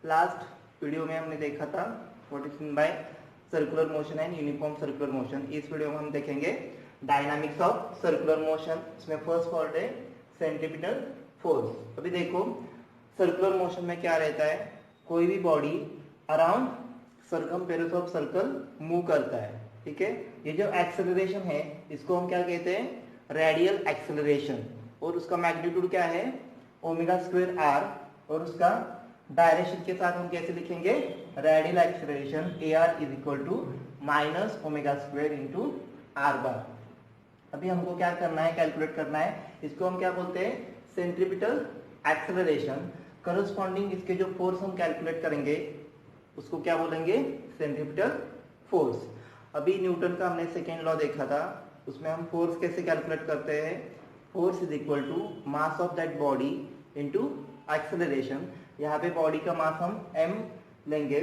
Last video में हमने देखा था what is mean by circular motion and uniform circular motion. इस वीडियो में हम देखेंगे डायनामिक्स ऑफ सर्कुलर मोशन। इसमें फर्स्ट पार्ट है सेंट्रीपिटल फोर्स। अभी देखो सर्कुलर मोशन में क्या रहता है, कोई भी body around circumference of circle move करता है, ठीक है। ये जो एक्सेलरेशन है इसको हम क्या कहते हैं, रेडियल एक्सेलरेशन, और उसका मैग्नीट्यूड क्या है ओमेगा स्क्वायर आर, और उसका डायरेक्शन के साथ हम कैसे लिखेंगे, radial acceleration a r is equal to minus omega square into r bar. अभी हमको क्या करना है, कैलकुलेट करना है, इसको हम क्या बोलते हैं सेंट्रीपिटल एक्सेलरेशन। करस्पॉन्डिंग इसके जो फोर्स हम कैलकुलेट करेंगे उसको क्या बोलेंगे, सेंट्रीपिटल फोर्स। अभी न्यूटन का हमने सेकेंड लॉ देखा था, उसमें हम फोर्स कैसे कैलकुलेट करते हैं, force is equal to mass of that body into acceleration. यहाँ पे बॉडी का मास हम m लेंगे।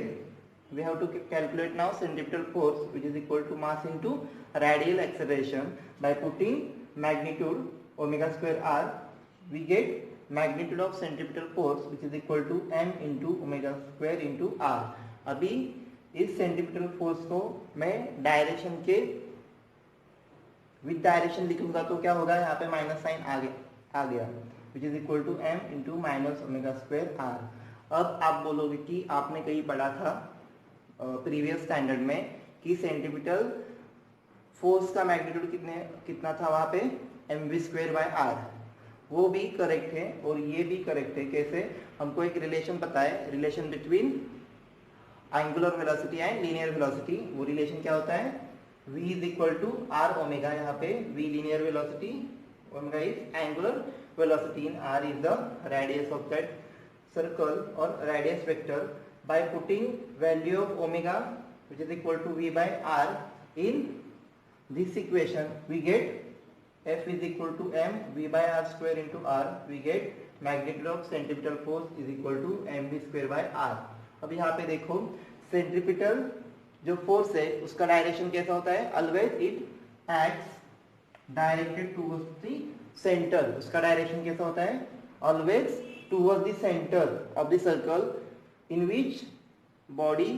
We have to calculate now centripetal force which is equal to mass into radial acceleration by putting magnitude omega square r, we get magnitude of centripetal force which is equal to m into omega square into r। अभी इस centripetal force को मैं direction के with direction लिखूंगा तो क्या होगा, यहाँ पे माइनस साइन आ गया which is equal to m into minus omega square r। अब आप बोलोगे कि आपने कहीं पढ़ा था प्रीवियस स्टैंडर्ड में कि सेंट्रीपिटल फोर्स का मैग्नीट्यूड कितना था वहाँ पे mv स्क्वायर बाय r। वो भी करेक्ट है और ये भी करेक्ट है। कैसे, हमको एक रिलेशन पता है, relation between angular velocity and linear velocity. वो रिलेशन क्या होता है, v is equal to r omega. यहाँ पे v linear velocity, omega is angular velocity, in r is the radius of that circle और radius vector. By putting value of omega which is equal to v by r in this equation, we get F is equal to m v by r square into r, we get magnitude of centripetal force is equal to mv square by r। अब यहाँ पे देखो centripetal जो force है उसका direction कैसा होता है, always it acts directed towards the centre. उसका डायरेक्शन कैसा होता है, always towards the centre of the circle in which body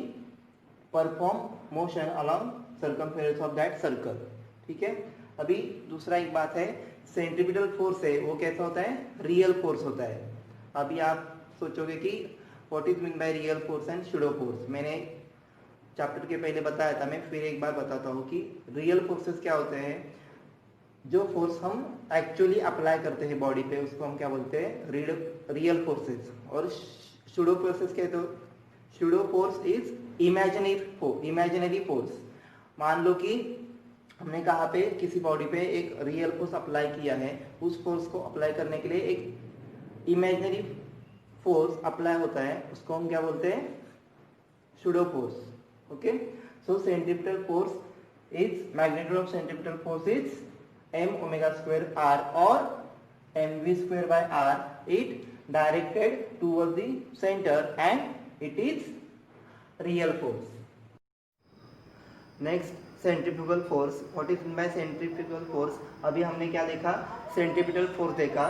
perform motion along circumference of that circle, ठीक है। अभी दूसरा एक बात है, सेंट्रीपिटल फोर्स है वो कैसा होता है, रियल फोर्स होता है। अभी आप सोचोगे कि what is mean by real force and pseudo force. मैंने चैप्टर के पहले बताया था, मैं फिर एक बार बताता हूँ कि रियल फोर्सेस क्या होते हैं। जो फोर्स हम एक्चुअली अप्लाई करते हैं बॉडी पे उसको हम क्या बोलते हैं, रियल फोर्सेस। और स्यूडो फोर्सेस कहते हो, pseudo force is imaginary force. मान लो कि हमने कहा पे किसी बॉडी पे एक रियल फोर्स अप्लाई किया है, उस फोर्स को अप्लाई करने के लिए एक इमेजिनरी फोर्स अप्लाई होता है, उसको हम क्या बोलते हैं, pseudo force. Okay, so centripetal force is magnitude of centripetal force is m omega square r और mv square by r, it directed toward the centre and it is real force. Next centrifugal force. What is mean by centrifugal force. अभी हमने क्या देखा, centripetal force देखा।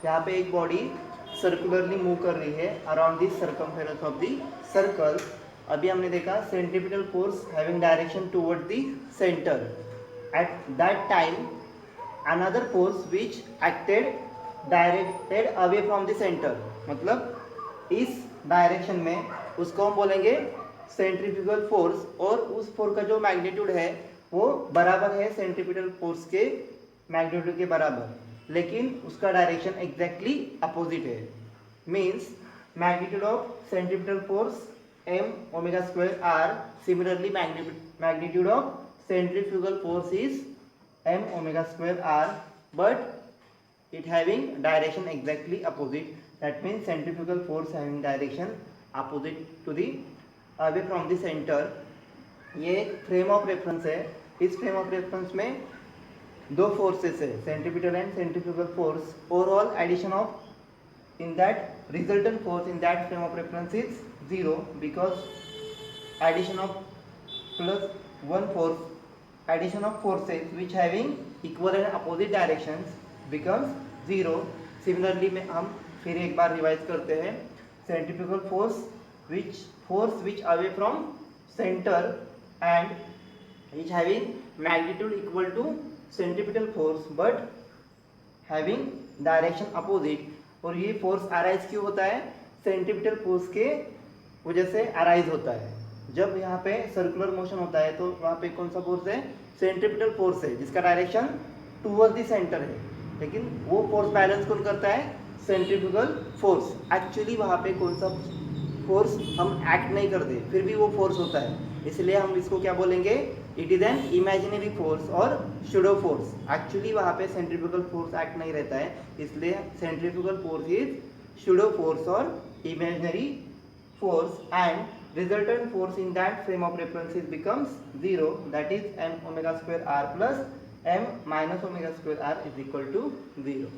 यहाँ पे एक body circularly move कर रही है around the circumference of the circle. अभी हमने देखा centripetal force having direction toward the centre. At that time another force which acted directed away from the centre, मतलब इस डायरेक्शन में उसको हम बोलेंगे सेंट्रीफ्यूगल फोर्स, और उस फोर्स का जो मैग्नीट्यूड है वो बराबर है सेंट्रीपिटल फोर्स के मैग्नीट्यूड के बराबर, लेकिन उसका डायरेक्शन एग्जैक्टली अपोजिट है। Means magnitude of centripetal force m omega square r, similarly magnitude of centrifugal force is m omega square r, but it having direction exactly opposite, that means centrifugal force having direction opposite to the away from the center। ये frame of reference है। इस frame of reference में दो forces है, centripetal and centrifugal force. Overall addition of in that resultant force in that frame of reference is 0 because addition of plus one force, addition of forces which having equal and opposite directions becomes 0। Similarly में हम फिर एक बार revise करते हैं, centrifugal force which away from center and is having magnitude equal to centripetal force but having direction opposite। और ये force arise क्यों होता है? सेंट्रीपिटल फोर्स के वजह से अराइज होता है। जब यहाँ पे सर्कुलर मोशन होता है तो वहाँ पे कौन सा फोर्स है? सेंट्रीपिटल फोर्स है जिसका डायरेक्शन टूवर्ड्स द सेंटर है, लेकिन वो फोर्स बैलेंस कौन करता है? Centrifugal force. एक्चुअली वहाँ पे कौन सा फोर्स हम एक्ट नहीं करते, फिर भी वो फोर्स होता है, इसलिए हम इसको क्या बोलेंगे? It is an imaginary force और शूडो फोर्स। एक्चुअली वहाँ पे सेंट्रीफ्यूगल फोर्स एक्ट नहीं रहता है, इसलिए centrifugal force is pseudo force और imaginary force, and resultant force in that frame of reference becomes 0, that is m omega square r plus m minus omega square r is equal to 0।